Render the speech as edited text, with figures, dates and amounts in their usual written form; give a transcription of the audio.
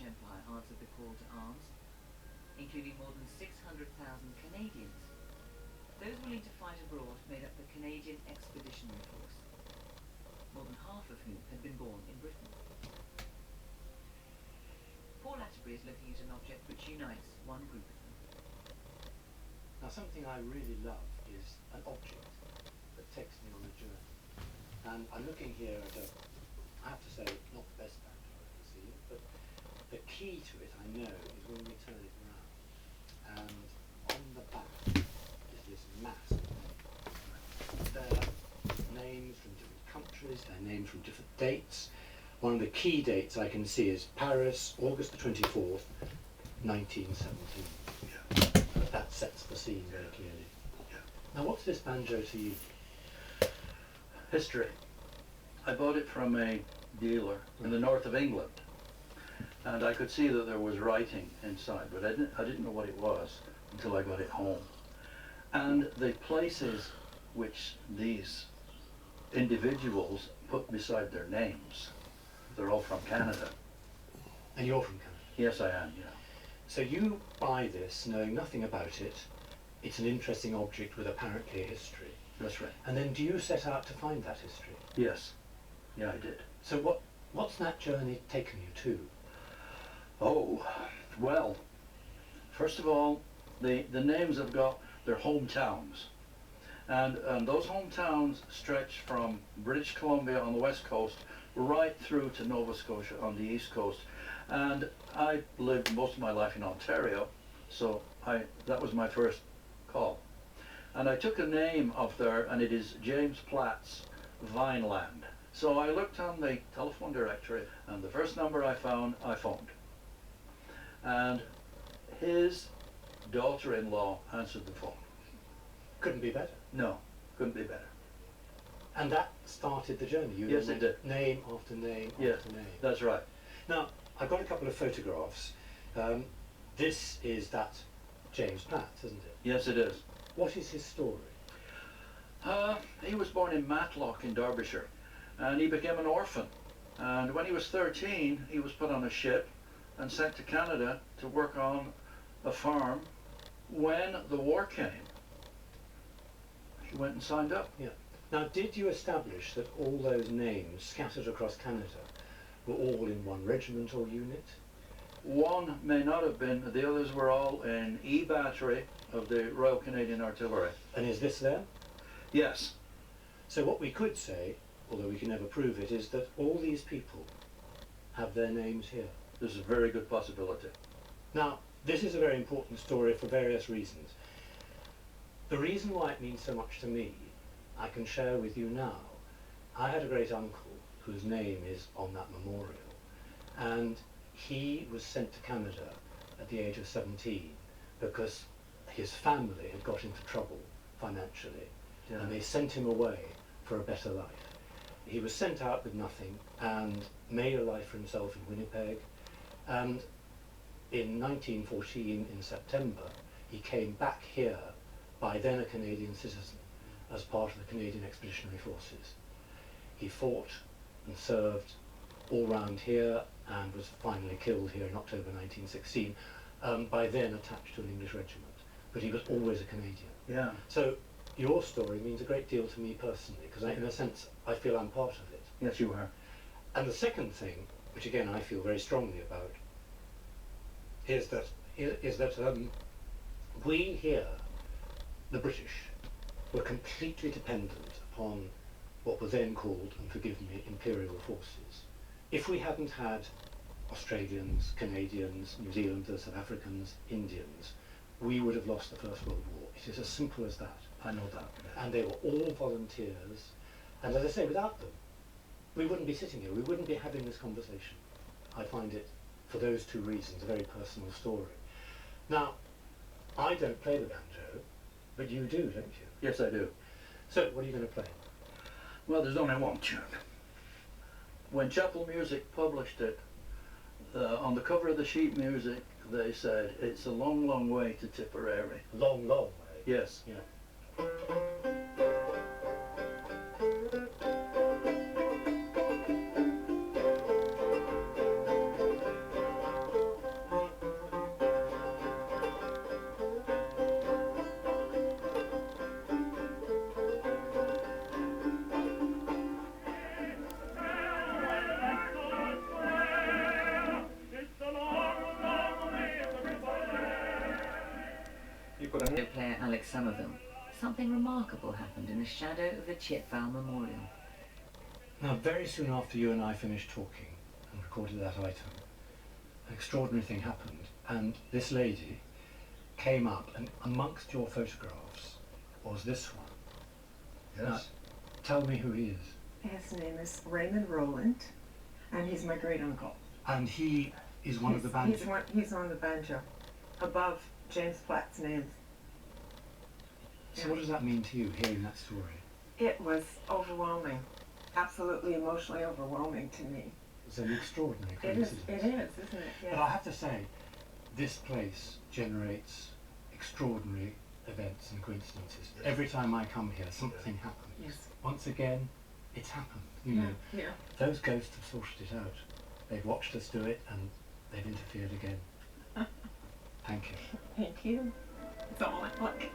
Empire answered the call to arms, including more than 600,000 Canadians. Those willing to fight abroad made up the Canadian Expeditionary Force, more than half of whom had been born in Britain. Paul Atterbury is looking at an object which unites one group of them. Now, something I really love is an object that takes me on a journey. And I'm looking here at I have to say, not the best banjo I've ever seen, but the key to it, I know, is when we turn it around. And on the back is this mass of names. They're names from different countries, they're names from different dates. One of the key dates I can see is Paris, August the 24th, 1917. Yeah. That sets the scene very clearly. Yeah. Now, what's this banjo to you? History. I bought it from a dealer in the north of England, and I could see that there was writing inside, but I didn't know what it was until I got it home. And the places which these individuals put beside their names, they're all from Canada. And you're from Canada? Yes, I am, yeah. So you buy this knowing nothing about it. It's an interesting object with apparently a history. That's right. And then do you set out to find that history? Yes. Yeah, I did. So what's that journey taken you to? Oh, well, first of all, the names have got their hometowns. And those hometowns stretch from British Columbia on the west coast right through to Nova Scotia on the east coast. And I lived most of my life in Ontario, so that was my first call. And I took a name of there, and it is James Platt's Vineland. So I looked on the telephone directory, and the first number I found, I phoned. And his daughter-in-law answered the phone. Couldn't be better. No, couldn't be better. And that started the journey. You Yes, it did. Name after name Yes, after name. that's right. Now, I've got a couple of photographs. This is that James Platt, isn't it? Yes, it is. What is his story? He was born in Matlock in Derbyshire, and he became an orphan. And when he was 13, he was put on a ship and sent to Canada to work on a farm. When the war came, he went and signed up. Yeah. Now, did you establish that all those names scattered across Canada were all in one regiment or unit? One may not have been, the others were all in E Battery of the Royal Canadian Artillery. And is this there? Yes. So what we could say, although we can never prove it, is that all these people have their names here. There's a very good possibility. Now, this is a very important story for various reasons. The reason why it means so much to me, I can share with you now. I had a great uncle whose name is on that memorial, and he was sent to Canada at the age of 17 because his family had got into trouble financially, Yeah. and they sent him away for a better life. He was sent out with nothing and made a life for himself in Winnipeg, and in 1914, in September, he came back here, by then a Canadian citizen, as part of the Canadian Expeditionary Forces. He fought and served all round here and was finally killed here in October 1916, by then attached to an English regiment. But he was always a Canadian. Yeah. So your story means a great deal to me personally, because in a sense I feel I'm part of it. Yes, you are. And the second thing, which again I feel very strongly about, is that we here, the British, were completely dependent upon what were then called, and forgive me, imperial forces. If we hadn't had Australians, Canadians, New Zealanders, South Africans, Indians, we would have lost the First World War. It is as simple as that. I know that. And they were all volunteers, and as I say, without them, we wouldn't be sitting here, we wouldn't be having this conversation. I find it, for those two reasons, a very personal story. Now, I don't play the banjo, but you do, don't you? Yes, I do. So, what are you going to play? Well, there's only one tune. When Chapel Music published it, on the cover of the sheet music, they said, "It's a long, long way to Tipperary." Long, long way. Yes. Yeah. Somerville, something remarkable happened in the shadow of the Chitval Memorial. Now, very soon after you and I finished talking and recorded that item, an extraordinary thing happened, and this lady came up, and amongst your photographs was this one. Yes. Tell me who he is. His name is Raymond Rowland, and he's my great uncle. And he is one of the banjo. He's on the banjo, above James Platt's name. So what does that mean to you, hearing that story? It was overwhelming, absolutely emotionally overwhelming to me. It's an extraordinary It is, coincidence. isn't it? Yes. But I have to say, this place generates extraordinary events and coincidences. Every time I come here, something happens. Yes. Once again, it's happened. You know, Yeah. those ghosts have sorted it out. They've watched us do it, and they've interfered again. Thank you. Thank you. That's all I like.